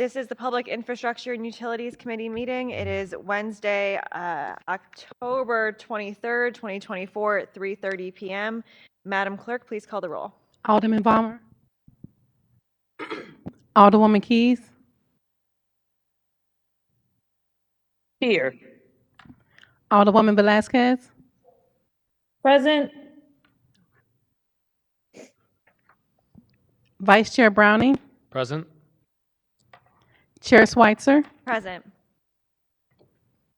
This is the Public Infrastructure and Utilities Committee meeting. It is Wednesday, October 23rd, 2024 at 3:30 p.m. Madam Clerk, please call the roll. Alderman Balmer. Alderwoman Keys. Here. Alderwoman Velasquez. Present. Vice Chair Browning. Present. Chair Schweitzer. Present.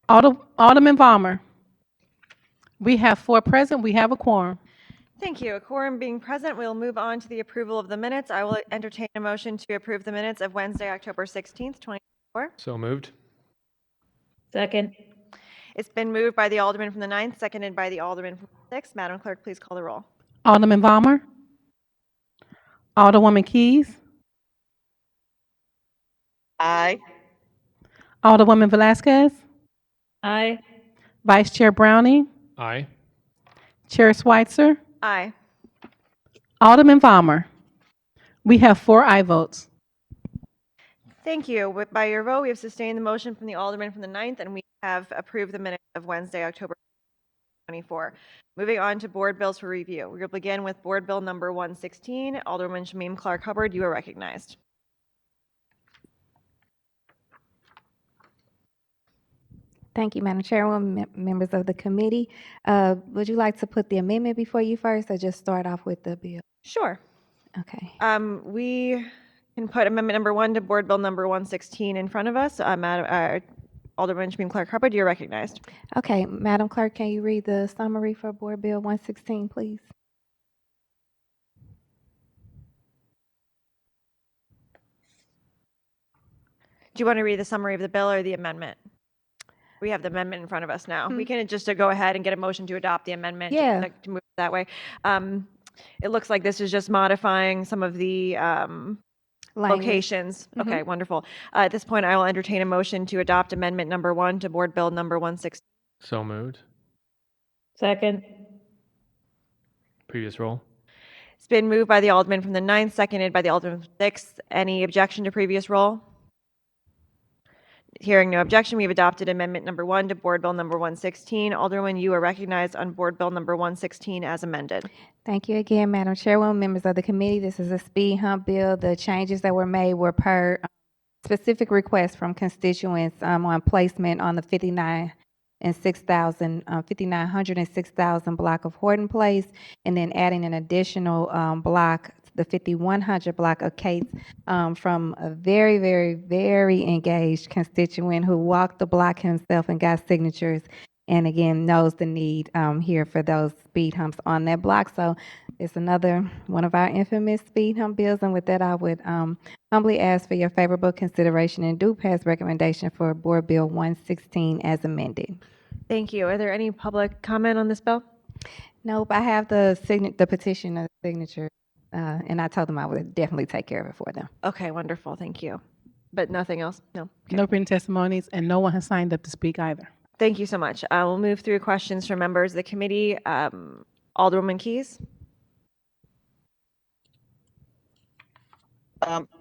Alderman Balmer. We have 4 present. We have a quorum. Thank you. A quorum being present, we'll move on to the approval of the minutes. I will entertain a motion to approve the minutes of Wednesday, October 16th, 2024. So moved. Second. It's been moved by the Alderman from the 9th, seconded by the Alderman from the 6th. Madam Clerk, please call the roll. Alderman Balmer. Alderwoman Keys. Aye. Alderwoman Velasquez. Aye. Vice Chair Browning. Aye. Chair Schweitzer. Aye. Alderman Balmer. We have 4 aye votes. Thank you. By your vote, we have sustained the motion from the Alderman from the 9th, and we have approved the minutes of Wednesday, October 24. Moving on to board bills for review. We will begin with Board Bill Number 116. Alderman Shameem Clark Hubbard, you are recognized. Thank you, Madam Chairwoman, members of the committee. Would you like to put the amendment before you first, or just start off with the bill? Sure. Okay. We can put Amendment Number 1 to Board Bill Number 116 in front of us. Alderman Shameem Clark Hubbard, you're recognized. Okay, Madam Clerk, can you read the summary for Board Bill 116, please? Do you want to read the summary of the bill or the amendment? We have the amendment in front of us now. We can just go ahead and get a motion to adopt the amendment. Yeah. To move that way. It looks like this is just modifying some of the locations. Okay, wonderful. At this point, I will entertain a motion to adopt Amendment Number 1 to Board Bill Number 116. So moved. Second. Previous roll. It's been moved by the Alderman from the 9th, seconded by the Alderman from the 6th. Any objection to previous roll? Hearing no objection, we have adopted Amendment Number 1 to Board Bill Number 116. Alderman, you are recognized on Board Bill Number 116 as amended. Thank you again, Madam Chairwoman, members of the committee. This is a speed hump bill. The changes that were made were per specific requests from constituents on placement on the 5906,000 block of Horton Place, and then adding an additional block, the 5100 block of Cates, from a very, very, very engaged constituent who walked the block himself and got signatures, and again knows the need here for those speed humps on that block. So it's another one of our infamous speed hump bills, and with that, I would humbly ask for your favorable consideration and do pass recommendation for Board Bill 116 as amended. Thank you. Are there any public comment on this bill? Nope, I have the petition signature, and I told them I would definitely take care of it for them. Okay, wonderful. Thank you. But nothing else? No. Okay. No written testimonies, and no one has signed up to speak either. Thank you so much. We'll move through questions from members of the committee. Alderwoman Keys?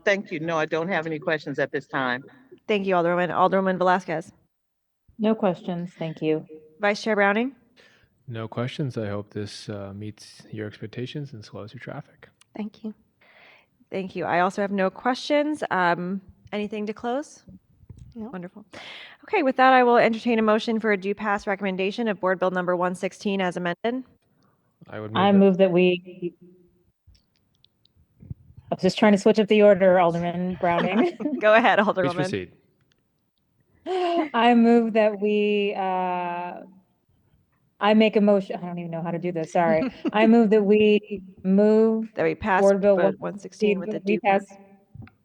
Thank you. No, I don't have any questions at this time. Thank you, Alderwoman. Alderwoman Velasquez? No questions. Thank you. Vice Chair Browning? No questions. I hope this meets your expectations and slows your traffic. Thank you. Thank you. I also have no questions. Anything to close? No. Wonderful. Okay, with that, I will entertain a motion for a due pass recommendation of Board Bill Number 116 as amended. I move that we. I was just trying to switch up the order, Alderman Browning. Go ahead, Please Alderwoman. proceed. I move that we. I make a motion. I don't even know how to do this. Sorry. I move that we move That we pass Board Bill 116 with the due pass.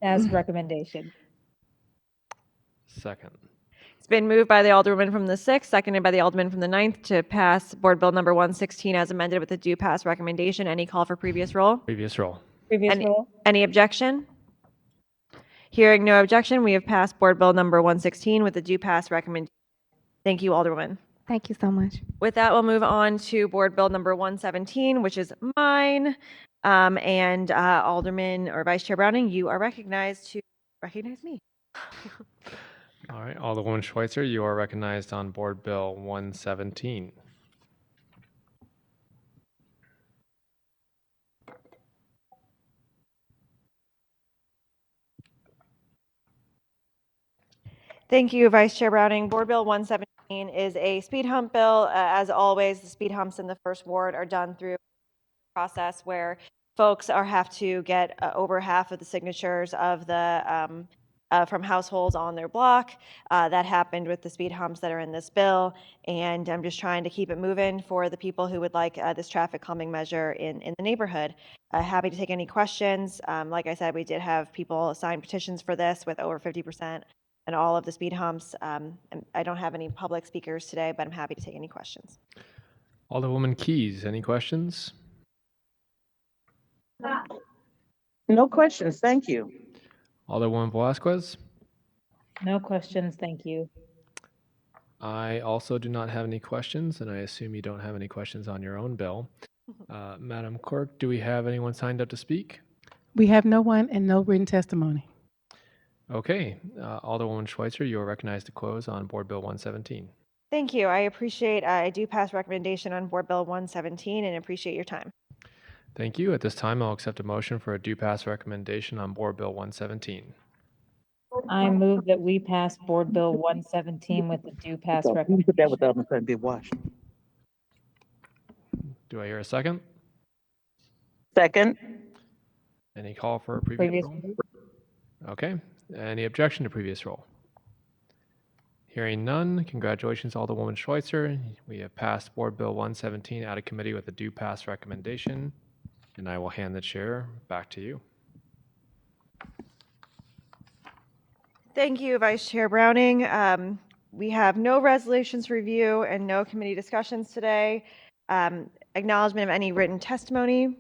as recommendation. Second. It's been moved by the Alderwoman from the 6th, seconded by the Alderman from the 9th to pass Board Bill Number 116 as amended with the due pass recommendation. Any call for previous roll? Previous roll. Previous roll. Any objection? Hearing no objection, we have passed Board Bill Number 116 with the due pass recommendation. Thank you, Alderwoman. Thank you so much. With that, we'll move on to Board Bill Number 117, which is mine. And Alderman or Vice Chair Browning, you are recognized to recognize me. All right, Alderwoman Schweitzer, you are recognized on Board Bill 117. Thank you, Vice Chair Browning. Board Bill 117 is a speed hump bill. As always, the speed humps in the first ward are done through a process where folks have to get over half of the signatures of the from households on their block. That happened with the speed humps that are in this bill, and I'm just trying to keep it moving for the people who would like this traffic calming measure in the neighborhood. Happy to take any questions. Like I said, we did have people sign petitions for this with over 50% and all of the speed humps. And I don't have any public speakers today, but I'm happy to take any questions. Alderwoman Keys, any questions? No questions, thank you. Alderwoman Velasquez? No questions, thank you. I also do not have any questions, and I assume you don't have any questions on your own bill. Madam Clerk, do we have anyone signed up to speak? We have no one and no written testimony. Okay, Alderwoman Schweitzer, you are recognized to close on Board Bill 117. Thank you. I do pass recommendation on Board Bill 117 and appreciate your time. Thank you. At this time, I'll accept a motion for a do pass recommendation on Board Bill 117. I move that we pass Board Bill 117 with the due pass So, let me put that with recommendation. the other be washed. Do I hear a second? Second, Any call for a previous Previous. roll? Okay. Any objection to previous roll? Hearing none, congratulations, Alderwoman Schweitzer. We have passed Board Bill 117 out of committee with a do pass recommendation, and I will hand the chair back to you. Thank you, Vice Chair Browning. We have no resolutions to review and no committee discussions today. Acknowledgement of any written testimony.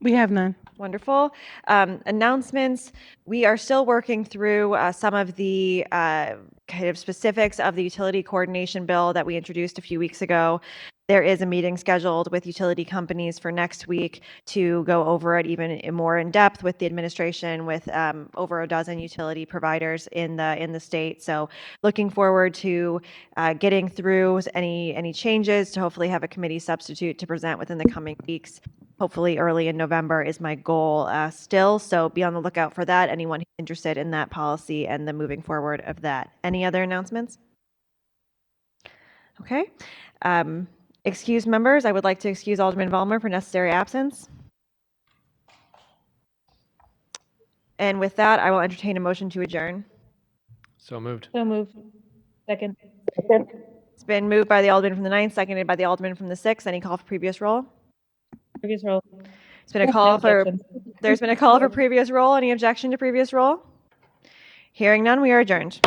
We have none. Wonderful. Announcements. We are still working through some of the kind of specifics of the utility coordination bill that we introduced a few weeks ago. There is a meeting scheduled with utility companies for next week to go over it even more in depth with the administration, with over a dozen utility providers in the state. So looking forward to getting through any changes to hopefully have a committee substitute to present within the coming weeks. Hopefully early in November is my goal still. So be on the lookout for that. Anyone who's interested in that policy and the moving forward of that. Any other announcements? Okay. Excuse members, I would like to excuse Alderman Vollmer for necessary absence. And with that, I will entertain a motion to adjourn. So moved. So moved. Second. It's been moved by the Alderman from the 9th, seconded by the Alderman from the 6th. Any call for previous roll? Previous roll. It's been a call No for, objections. there's been a call for previous roll. Any objection to previous roll? Hearing none, we are adjourned.